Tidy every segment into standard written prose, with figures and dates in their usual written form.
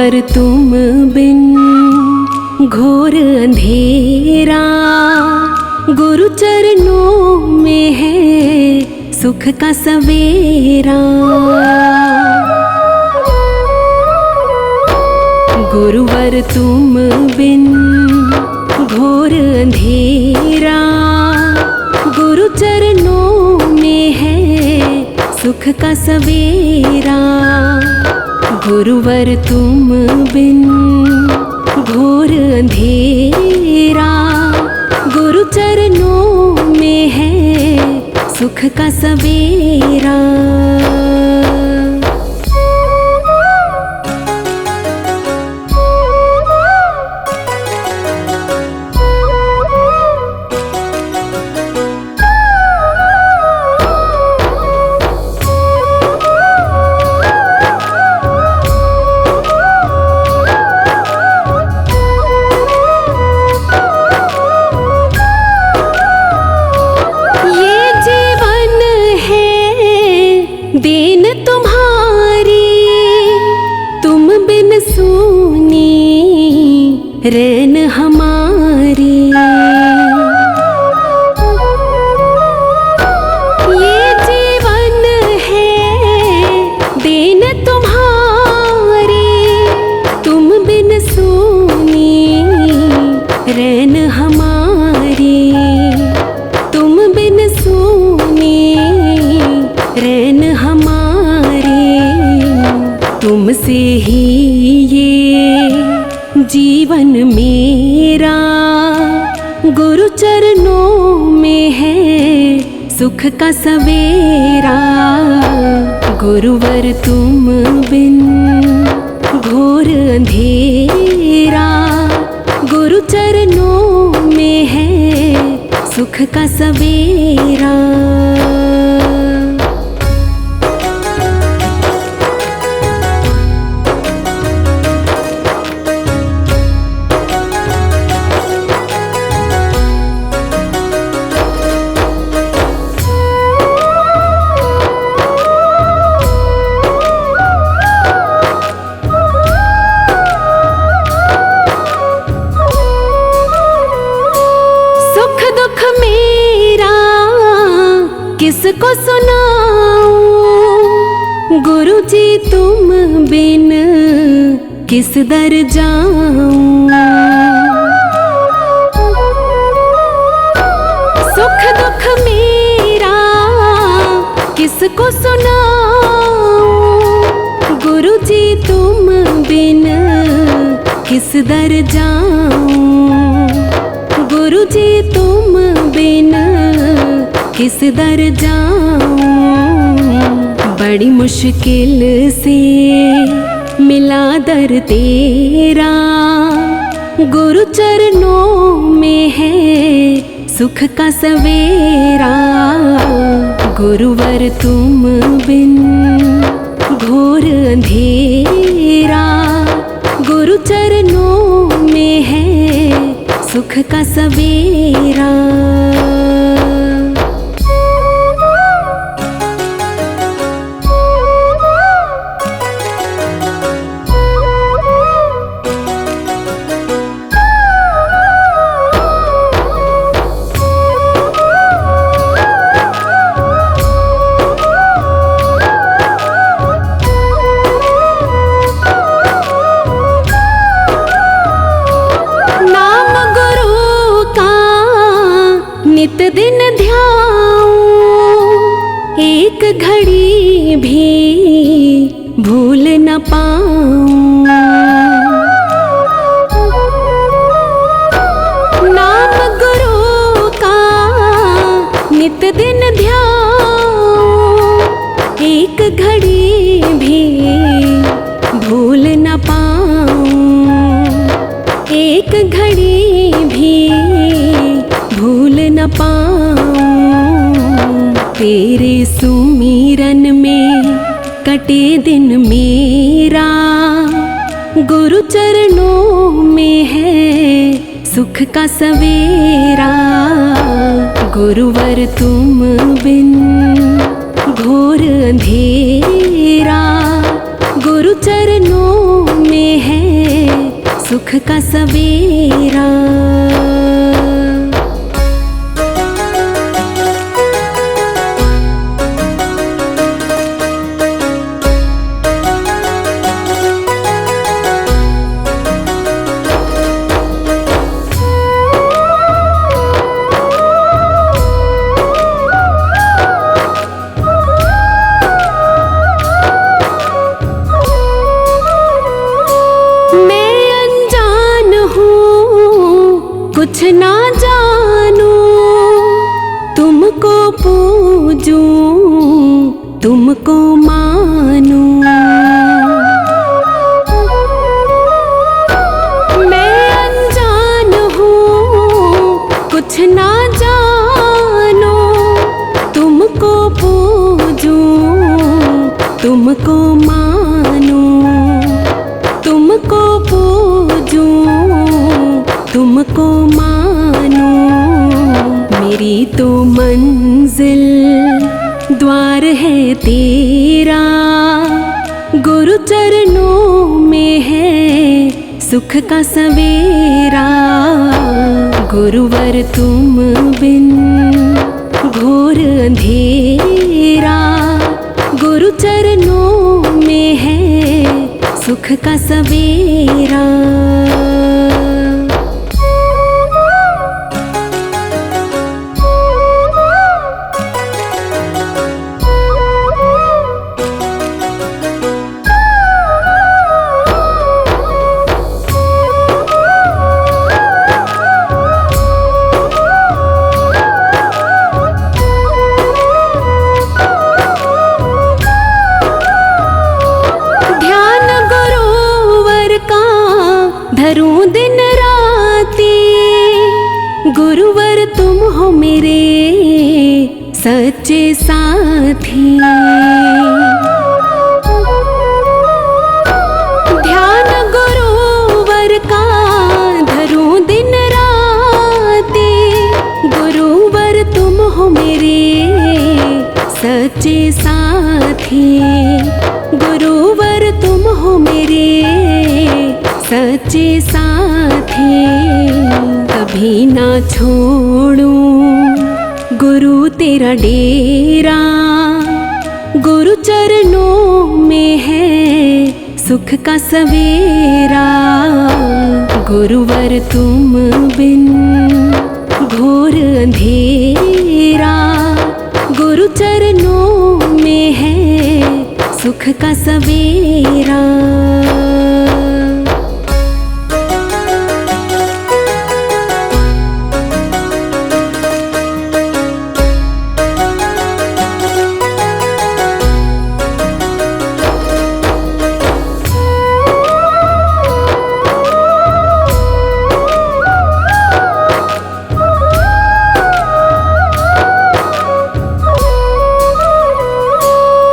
गुरुवर तुम बिन घोर अंधेरा, गुरु चरणों में है सुख का सवेरा। गुरुवर तुम बिन घोर अंधेरा, गुरु चरणों में है सुख का सवेरा। गुरुवर तुम बिन घोर अंधेरा, गुरु चरणों में है सुख का सवेरा। देन तुम्हारी तुम बिन सूनी रैन हमारी। ये जीवन है देन तुम्हारी तुम बिन सूनी रैन हमारी। तुम बिन सूनी रैन हमारे, तुमसे ही ये जीवन मेरा, गुरु चरणों में है सुख का सवेरा। गुरुवर तुम बिन घोर अंधेरा, गुरु चरणों में है सुख का सवेरा। किसको सुनाऊं गुरु जी तुम बिन किस दर जाऊं। सुख दुख मेरा किसको सुनाऊं गुरु जी तुम बिन किस दर जाऊं। गुरु जी तुम बिन किस दर जाऊं। बड़ी मुश्किल से मिला दर तेरा, गुरु चरणों में है सुख का सवेरा। गुरुवर तुम बिन घोर अंधेरा, गुरु चरणों में है सुख का सवेरा। नित दिन ध्याऊं एक घड़ी भी भूल न पाऊं। नाम गुरु का नित दिन ध्याऊं एक घड़ी भी भूल न पाऊं। एक घड़ी भी भूल न पाऊं। तेरे सुमिरन में कटे दिन मेरा, गुरु चरणों में है सुख का सवेरा। गुरुवर तुम बिन घोर अंधेरा, गुरु चरणों में में है सुख का सवेरा। कुछ ना जानू तुमको पूजूं तुमको मानूं। मैं अनजान हूँ कुछ ना जानू तुमको पूजूं तुमको मानूं। तुमको पूजूं तुमको मानूं। मेरी तो मंजिल द्वार है तेरा, गुरु चरणों में है सुख का सवेरा। गुरुवर तुम बिन घोर अंधेरा, गुरु चरणों में है सुख का सवेरा। धरूं दिन राती, गुरुवर तुम हो मेरे सच्चे साथी। ध्यान गुरुवर का धरूं दिन राती, गुरुवर तुम हो मेरे सच्चे साथी। गुरुवर तुम हो मेरे सच्चे साथी। कभी ना छोड़ूं गुरु तेरा डेरा, गुरु चरणों में है सुख का सवेरा। गुरुवर तुम बिन घोर अंधेरा, गुरु चरणों में है सुख का सवेरा।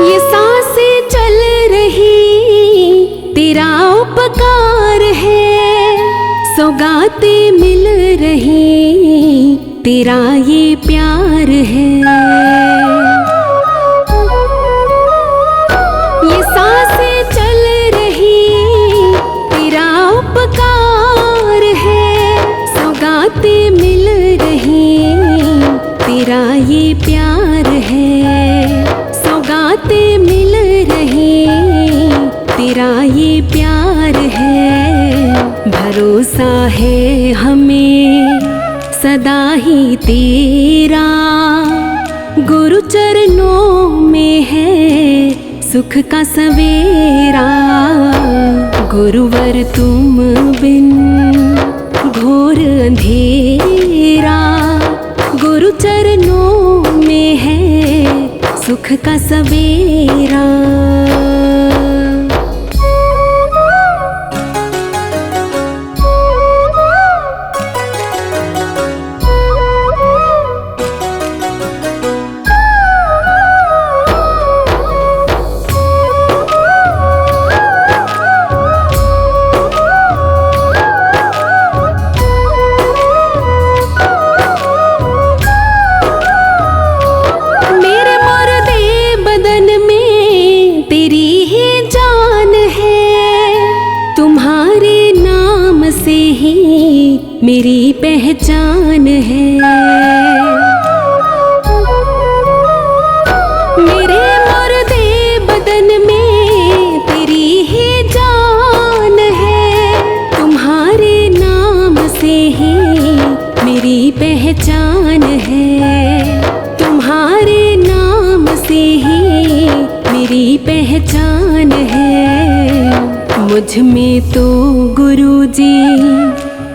ये सांसें चल रही तेरा उपकार है, सौगातें मिल रही तेरा ये प्यार है। ये सांसें चल रही तेरा उपकार है, सौगातें मिल रही तेरा ये प्यार है। सौगातें मिल रही तेरा ये प्यार है। भरोसा है हमें सदा ही तेरा, गुरु चरणों में है सुख का सवेरा। गुरुवर तुम बिन घोर अंधेरा, गुरु चरणों में है सुख का सवेरा। तेरी पहचान है। मेरे मुर्दे बदन में तेरी ही जान है। तुम्हारे नाम से ही मेरी पहचान है। तुम्हारे नाम से ही मेरी पहचान है। मुझ में तो गुरुजी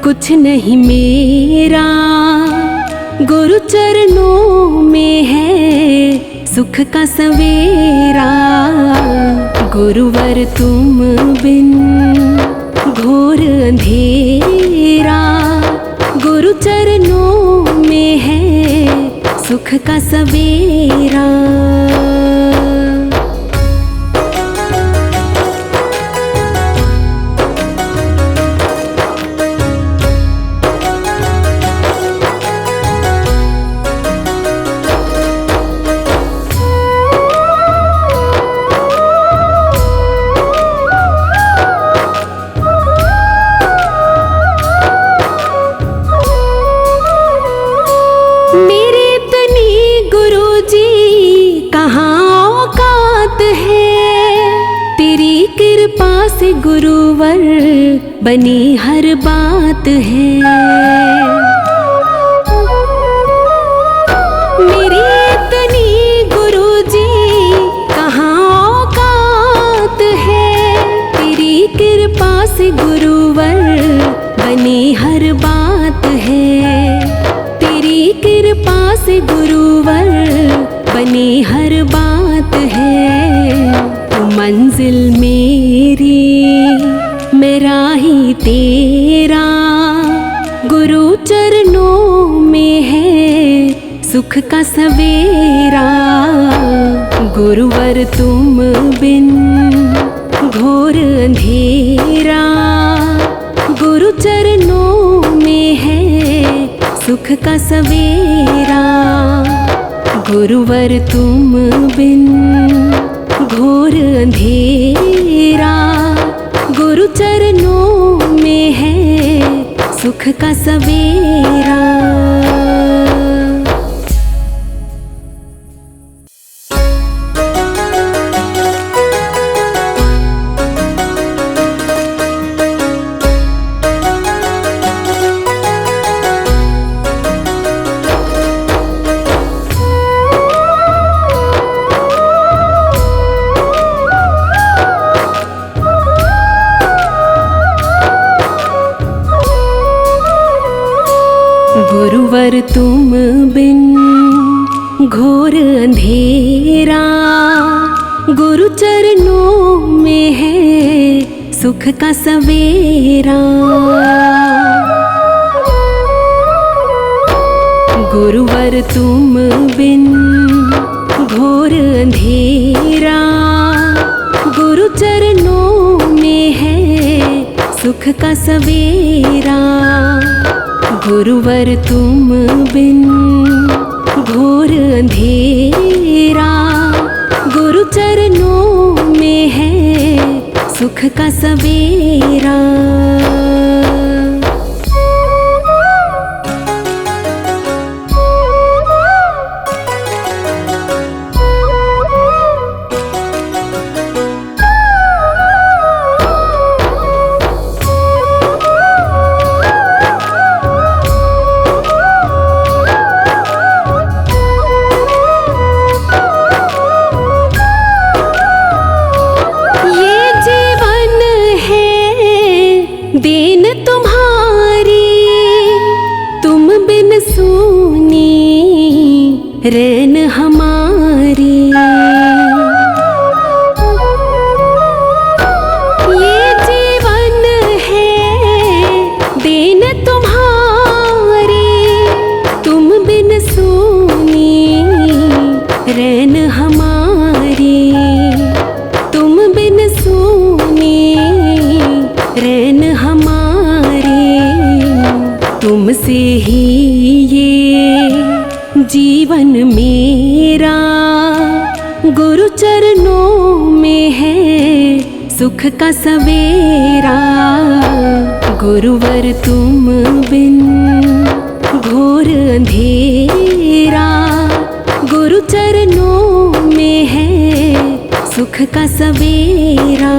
कुछ नहीं मेरा, गुरु चरणों में है सुख का सवेरा। गुरुवर तुम बिन घोर अंधेरा, गुरु चरणों में है सुख का सवेरा। मेरे तनी गुरुजी कहाँ औकात है। तेरी कृपा से गुरुवर बनी हर बात है। मेरे तनी गुरुजी कहाँ औकात है। तेरी कृपा से गुरुवर बनी हर बात है। तेरी कृपा से गुरुवर बनी हर बात है। तू मंजिल मेरी मैं राही तेरा, गुरु चरणों में है सुख का सवेरा। गुरुवर तुम बिन घोर अंधेरा, गुरु चरणों में है सुख का सवेरा। गुरुवर तुम बिन घोर अंधेरा, गुरु चरणों में है सुख का सवेरा। गुरुवर तुम बिन घोर अंधेरा, गुरु चरणों में है सुख का सवेरा। गुरुवर तुम बिन घोर अंधेरा, गुरु चरणों में है सुख का सवेरा। गुरुवर तुम बिन घोर अंधेरा, गुरु चरणों में है सुख का सवेरा। देन तुम्हारी तुम बिन सूनी रैन हमारी। ये जीवन है देन तुम्हारी तुम बिन सूनी रैन हमारी। तुम बिन सूनी रैन हमारी। तुमसे ही ये जीवन मेरा, गुरु चरणों में है सुख का सवेरा। गुरुवर तुम बिन अंधेरा, गुरु चरणों में है सुख का सवेरा।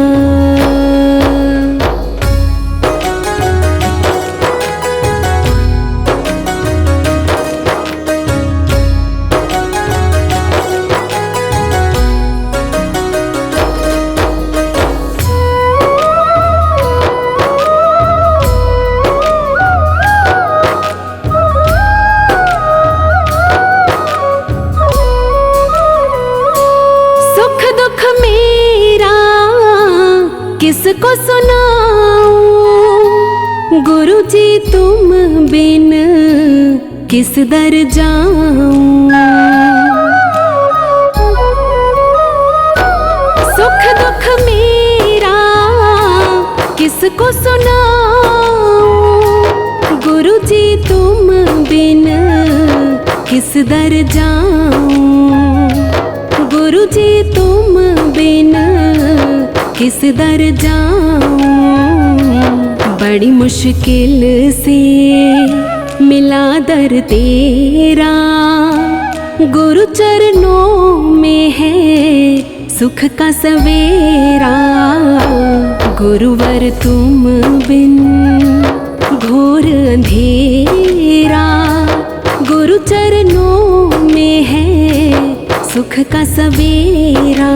किसको सुनाऊं गुरु जी तुम बिन किस दर जाऊं। सुख दुख मेरा किसको सुनाऊं गुरु जी तुम बिन किस दर जाऊं। गुरु जी तुम बिन किस दर जाऊं। बड़ी मुश्किल से मिला दर तेरा, गुरु चरणों में है सुख का सवेरा। गुरुवर तुम बिन घोर अंधेरा, गुरु चरणों में है सुख का सवेरा।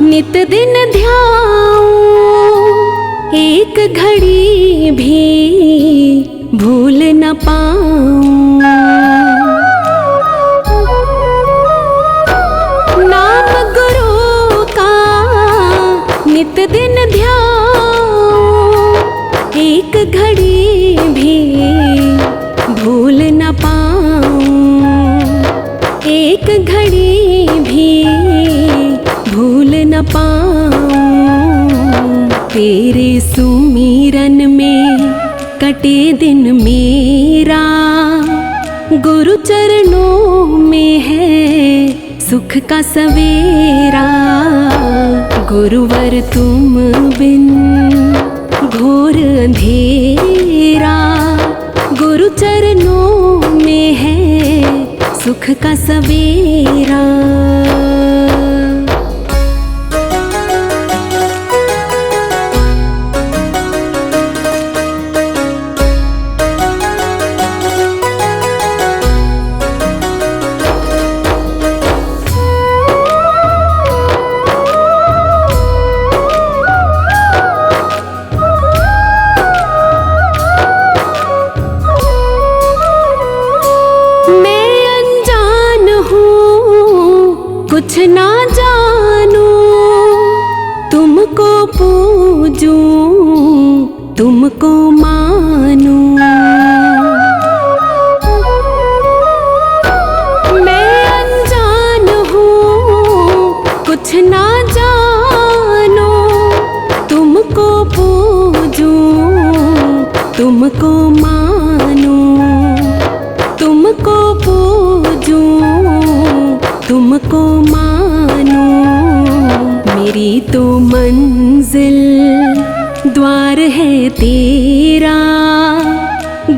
नित दिन ध्याऊं, एक घड़ी भी भूल न पाऊं। नाम गुरु का नित दिन ध्याऊं, एक घड़ी भी भूल न पाऊं। एक घड़ी भी भूल न पाऊं। तेरे सुमिरन में कटे दिन मेरा, गुरु चरणों में है सुख का सवेरा। गुरुवर तुम बिन घोर अंधेरा, गुरु चरणों में है सुख का सवेरा। कुछ ना जानू तुमको पूजूं तुमको मानूं। मैं अनजान हूँ कुछ ना जानू तुमको पूजूं तुमको मानूं। तुमको पूजूं तुमको मानूं। मेरी तो मंजिल द्वार है तेरा,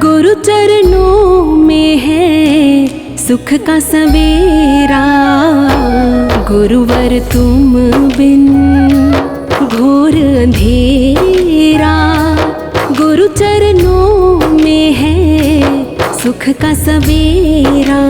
गुरु चरणों में है सुख का सवेरा। गुरुवर तुम बिन घोर अंधेरा, गुरु चरणों में है सुख का सवेरा।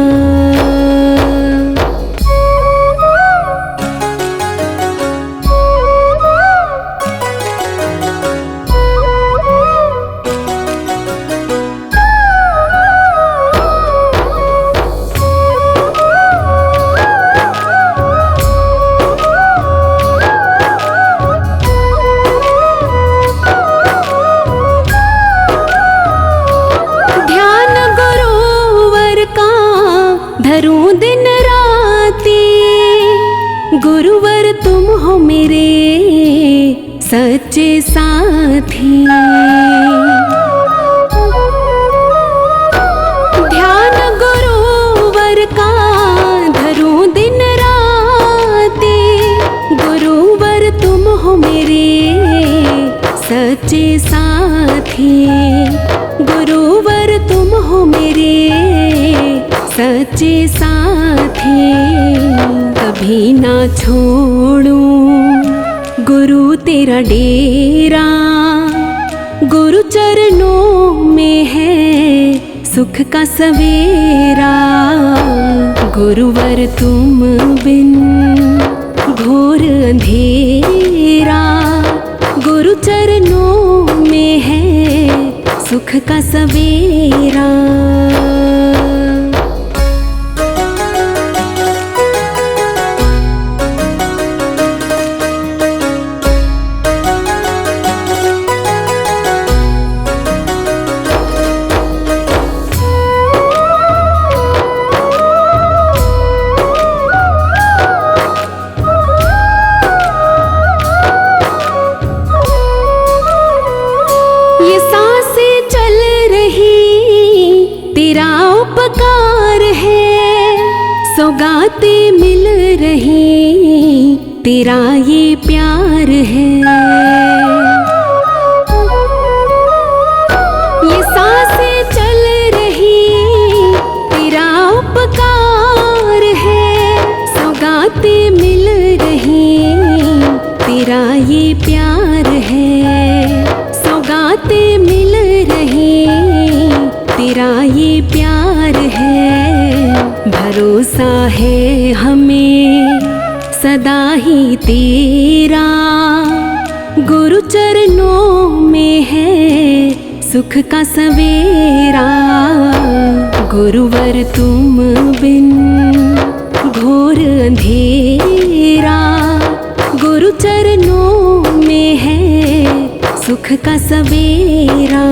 ध्यान गुरुवर का धरूं दिन राती, गुरुवर तुम हो मेरे सच्चे साथी। ध्यान गुरुवर का धरूं दिन राती, गुरुवर तुम हो मेरे सच्चे साथी। गुरुवर तुम हो मेरे सच्चे साथी। कभी ना छोड़ूं गुरु तेरा डेरा, गुरु चरणों में है सुख का सवेरा। गुरुवर तुम बिन घोर अंधेरा, गुरु चरणों में है सुख का सवेरा। ये सांसें चल रही तेरा उपकार है, सौगातें मिल रही तेरा ये प्यार है। ये सांसें चल रही तेरा उपकार है, सौगातें मिल रही तेरा ये प्यार है। सौगातें मिल रही तेरा ये प्यार है। भरोसा है हमें सदा ही तेरा, गुरु चरणों में है सुख का सवेरा। गुरुवर तुम बिन घोर अंधेरा, गुरु चरणों में है सुख का सवेरा।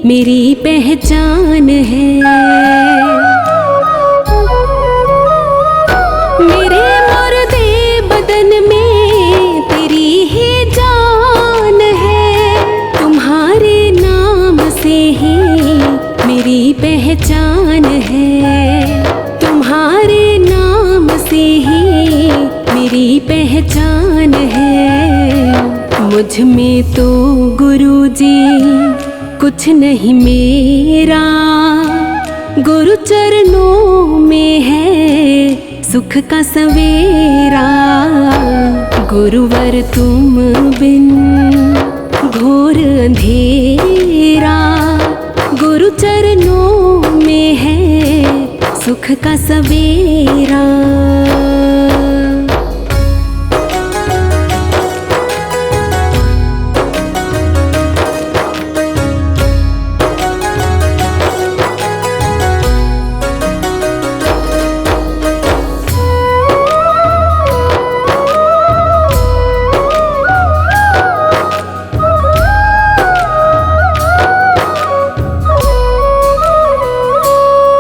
मेरी पहचान है। मेरे मुर्दे बदन में तेरी ही जान है। तुम्हारे नाम से ही मेरी पहचान है। तुम्हारे नाम से ही मेरी पहचान है। मुझ में तो गुरुजी कुछ नहीं मेरा, गुरु चरणों में है सुख का सवेरा। गुरुवर तुम बिन घोर अंधेरा, गुरु चरणों में है सुख का सवेरा।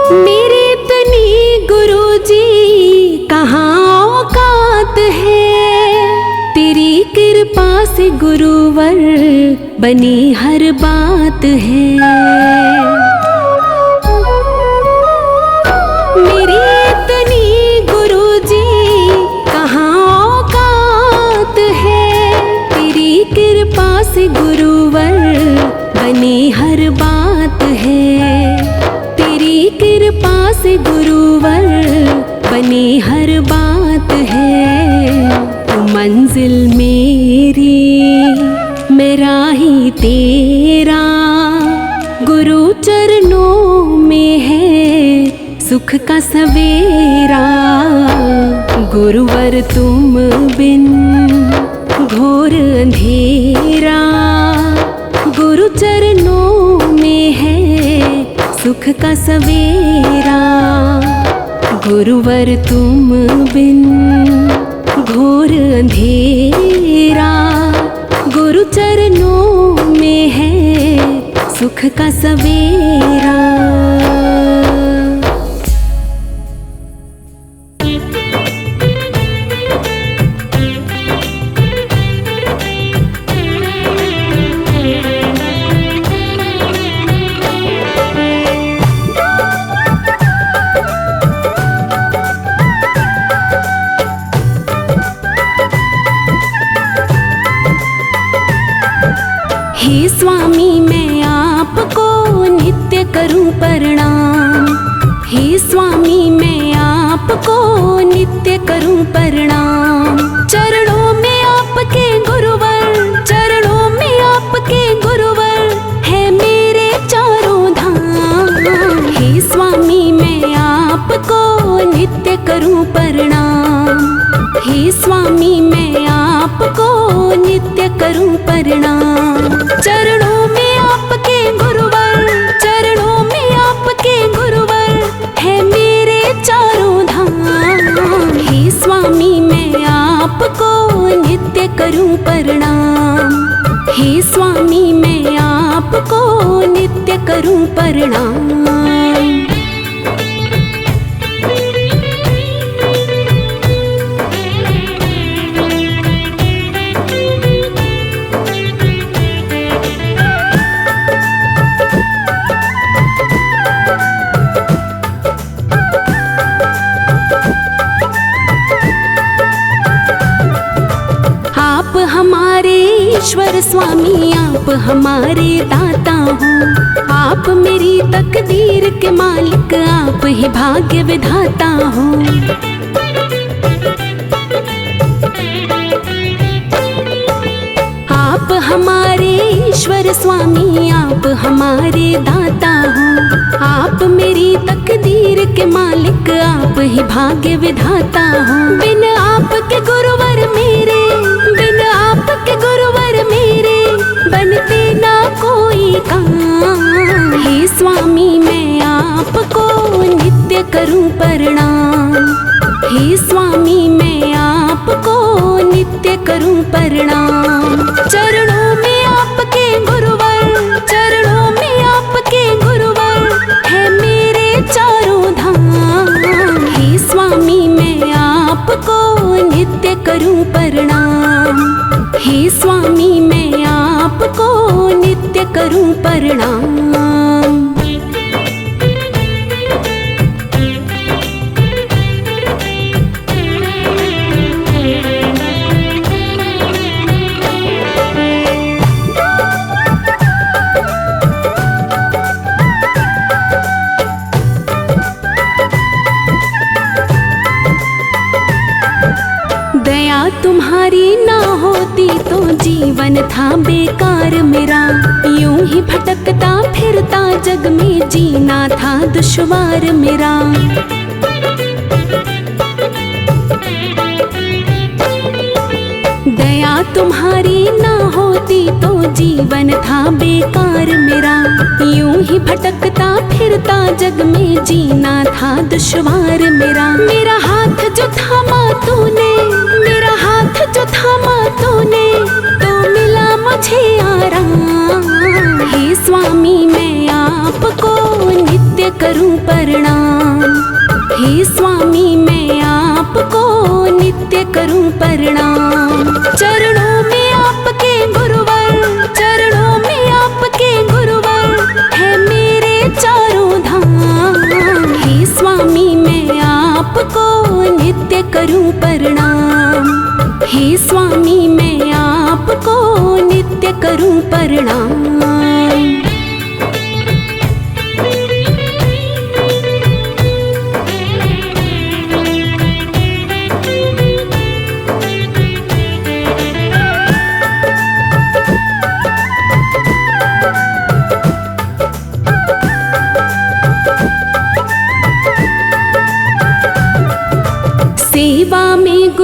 मेरे तनी गुरुजी कहाँ औकात है, तेरी कृपा से गुरुवर बनी हर बात है। मेरे तनी गुरुजी कहाँ औकात है, तेरी कृपा से गुरुवर बनी हर बात है। तेरी कृपा से गुरुवर बनी हर बात है। तू मंजिल मेरी मैं राही तेरी, सुख का सवेरा। गुरुवर तुम बिन घोर अंधेरा, गुरु चरणों में है सुख का सवेरा। गुरुवर तुम बिन घोर अंधेरा, गुरु चरणों में है सुख का सवेरा। हे स्वामी मैं आपको नित्य करूं प्रणाम। हे स्वामी मैं आपको नित्य करूं प्रणाम। चरणों में आपके गुरुवर, चरणों में आपके गुरुवर है मेरे चारों धाम। हे स्वामी मैं आपको नित्य करूं प्रणाम। हे स्वामी मैं आपको नित्य करूं प्रणाम। चरणों में आपके गुरुवर, चरणों में आपके गुरुवर है मेरे चारों धाम। हे स्वामी मैं आपको नित्य करूं प्रणाम। हे स्वामी मैं आपको नित्य करूं प्रणाम। हमारे ईश्वर स्वामी आप हमारे दाता हो। आप मेरी तकदीर के मालिक, आप ही भाग्य विधाता हो। आप हमारे ईश्वर स्वामी आप हमारे दाता हो। आप मेरी तकदीर के मालिक, आप ही भाग्य विधाता हो। बिन आपके गुरुवर मेरे, बिन आपके गुरुवर मेरे बनते ना कोई काम। हे स्वामी मैं आपको नित्य करूं प्रणाम। हे स्वामी मैं आपको नित्य करूं प्रणाम। चरणों में आपके गुरुवर, चरणों में आपके गुरुवर है मेरे चारों धाम। हे स्वामी मैं आपको नित्य करूं प्रणाम। हे स्वामी मैं आपको नित्य करूं प्रणाम। दया तुम्हारी ना होती तो जीवन था बेकार मेरा। यूं ही भटकता फिरता जग में जीना था दुश्वार मेरा। दया तुम्हारी ना होती तो जीवन था बेकार मेरा। यूं ही भटकता फिरता जग में जीना था दुश्वार मेरा। मेरा हाथ जो थामा तूने, मेरा हाथ जो थामा तूने तो मिला मुझे आराम। हे स्वामी मैं आपको नित्य करूं प्रणाम। हे स्वामी मैं आपको नित्य करूं प्रणाम। चरणों में आपके गुरुवर, चरणों में आपके गुरुवर है मेरे चारों धाम। हे स्वामी मैं आपको नित्य करूं प्रणाम। हे स्वामी मैं आपको नित्य करूं प्रणाम।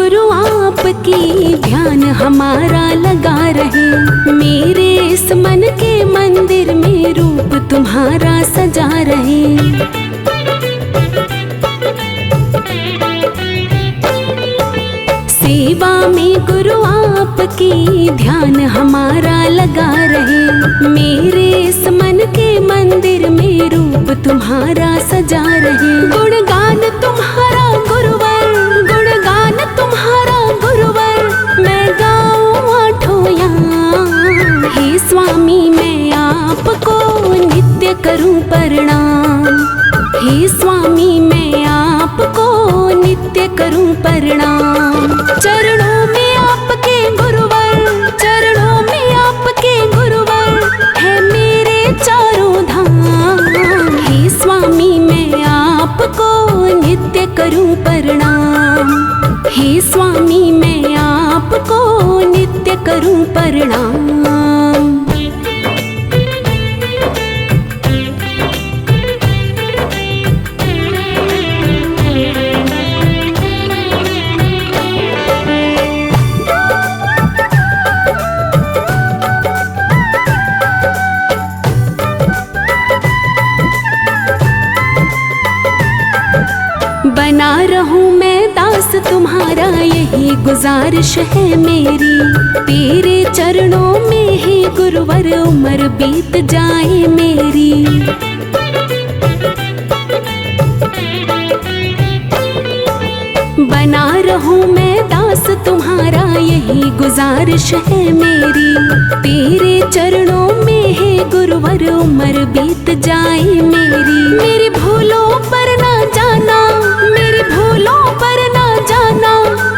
गुरु आपकी ध्यान हमारा लगा रहे। मेरे इस मन के मंदिर में रूप तुम्हारा सजा रहे। सेवा में गुरु आपकी ध्यान हमारा लगा रहे। मेरे इस मन के मंदिर में रूप तुम्हारा सजा रहे। गुणगान तुम्हारा गुरुवर, गुणगान तुम्हारा गुरुवर, मैं गाऊं आठों याम। हे स्वामी मैं आपको नित्य करूं प्रणाम। हे स्वामी मैं आपको नित्य करूं प्रणाम। चरणों में आपके गुरुवर, चरणों में आपके गुरुवर, है मेरे चारों धाम। हे स्वामी मैं आपको नित्य करूं प्रणाम। हे स्वामी मैं आपको नित्य करूं प्रणाम। बना रहूं मैं दास तुम्हारा, यही गुजारिश है मेरी। तेरे चरणों में ही गुरुवर उम्र बीत जाए मेरी। बना रहूं मैं दास तुम्हारा, यही गुजारिश है मेरी। तेरे चरणों में ही गुरुवर उम्र बीत जाए मेरी। मेरी भूलों पर ना जाना, मेरी भूलों पर ना जाना,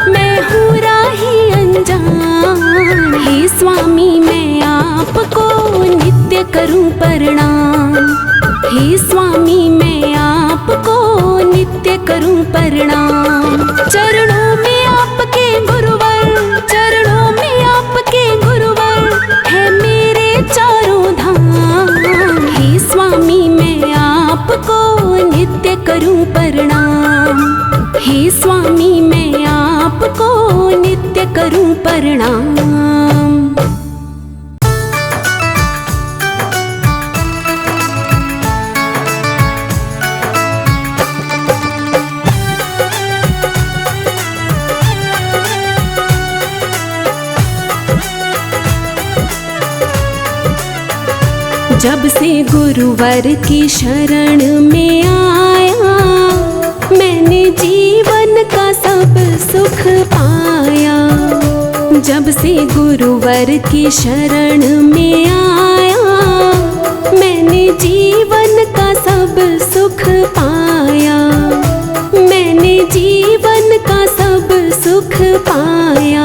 मैं हूँ राही अनजान। हे स्वामी मैं आपको नित्य करूं प्रणाम। हे स्वामी मैं आपको नित्य करूं प्रणाम। चरणों में आपके गुरुवर, चरणों में आपके गुरुवर, है मेरे चारों धाम। हे स्वामी मैं आपको नित्य करूं प्रणाम। हे स्वामी मैं आपको नित्य करूं प्रणाम। जब से गुरुवर की शरण में आया, मैंने जीवन का सब सुख पाया। जब से गुरुवर की शरण में आया, मैंने जीवन का सब सुख पाया। मैंने जीवन का सब सुख पाया।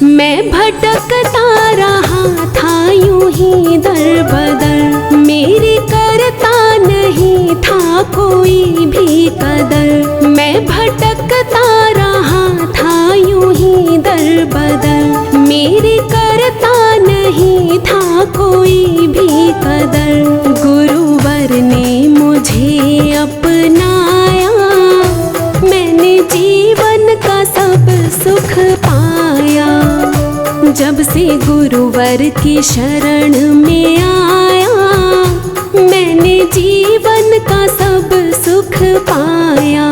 मैं भटकता रहा था यूं ही दर बदर, मेरी करता नहीं था कोई भी कदर। मैं भटकता रहा था यूं ही दर बदर, मेरी करता नहीं था कोई भी कदर। गुरुवर ने मुझे अपनाया, मैंने जीवन का सब सुख पाया। जब से गुरुवर की शरण में आया, मैंने जीवन का सब सुख पाया।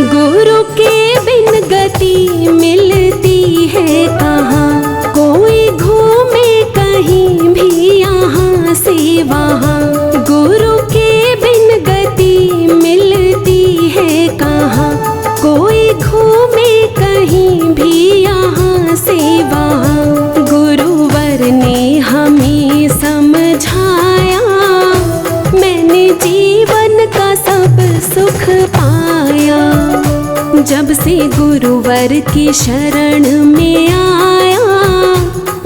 गुरु के बिन गति मिलती है कहाँ, कोई घूमे कहीं भी यहाँ से वहाँ। गुरु के बिन गति मिलती है कहाँ, कोई घूमे कहीं भी यहाँ से वहाँ। गुरुवर ने हमें समझाया, मैंने जीवन का सब सुख पाया। जब से गुरुवर की शरण में आया,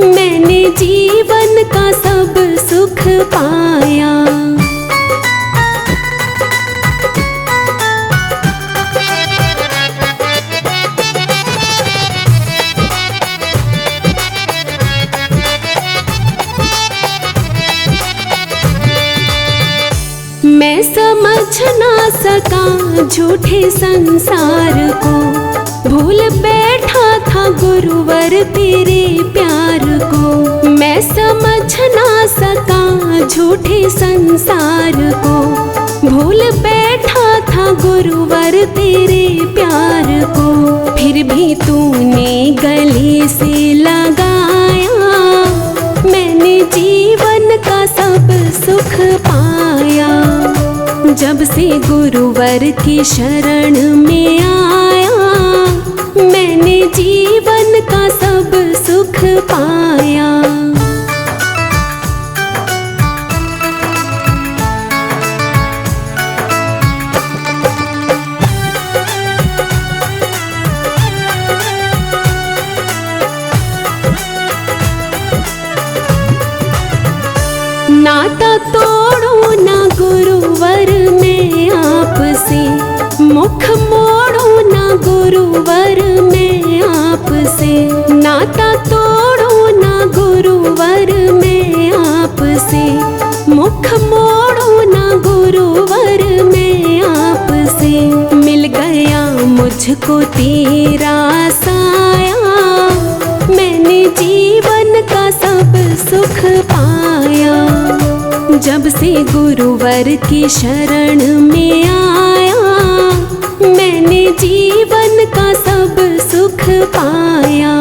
मैंने जीवन का सब सुख पाया। मैं समझ ना सका झूठे संसार को, भूल बैठा था गुरुवर तेरे प्यार को। मैं समझ ना सका झूठे संसार को, भूल बैठा था गुरुवर तेरे प्यार को। फिर भी तूने गले से लगाया, मैंने जीवन का सब सुख पाया। जब से गुरुवर की शरण में आया, मैंने जीवन का सब सुख पाया। नाता तोड़ो ना गुरुवर मैं आपसे, मुख मोड़ो ना गुरुवर मैं आपसे। नाता तोड़ो ना गुरुवर मैं आपसे, मुख मोड़ो ना गुरुवर मैं आपसे। मिल गया मुझको तेरा साया, मैंने जीवन का सब सुख पाया। जब से गुरुवर की शरण में आया, मैंने जीवन का सब सुख पाया।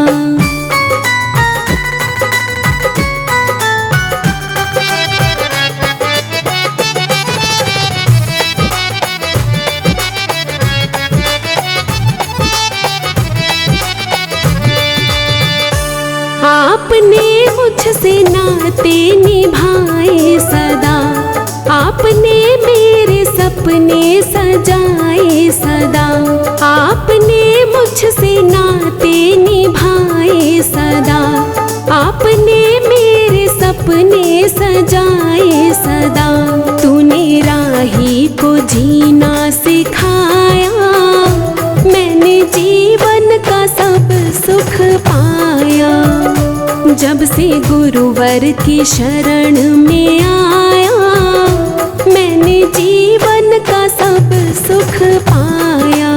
आपने मुझसे नाते निभाए सदा, आपने मेरे सपने सजाए सदा। आपने मुझसे नाते निभाए सदा, आपने मेरे सपने सजाए सदा। तूने राही को जीना सिखाया, मैंने जीवन का सब सुख पाया। जब से गुरुवर की शरण में आया, मैंने जीवन का सब सुख पाया।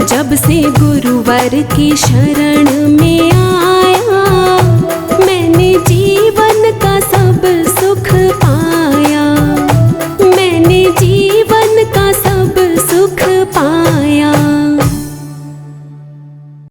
जब से गुरुवर की शरण में आया,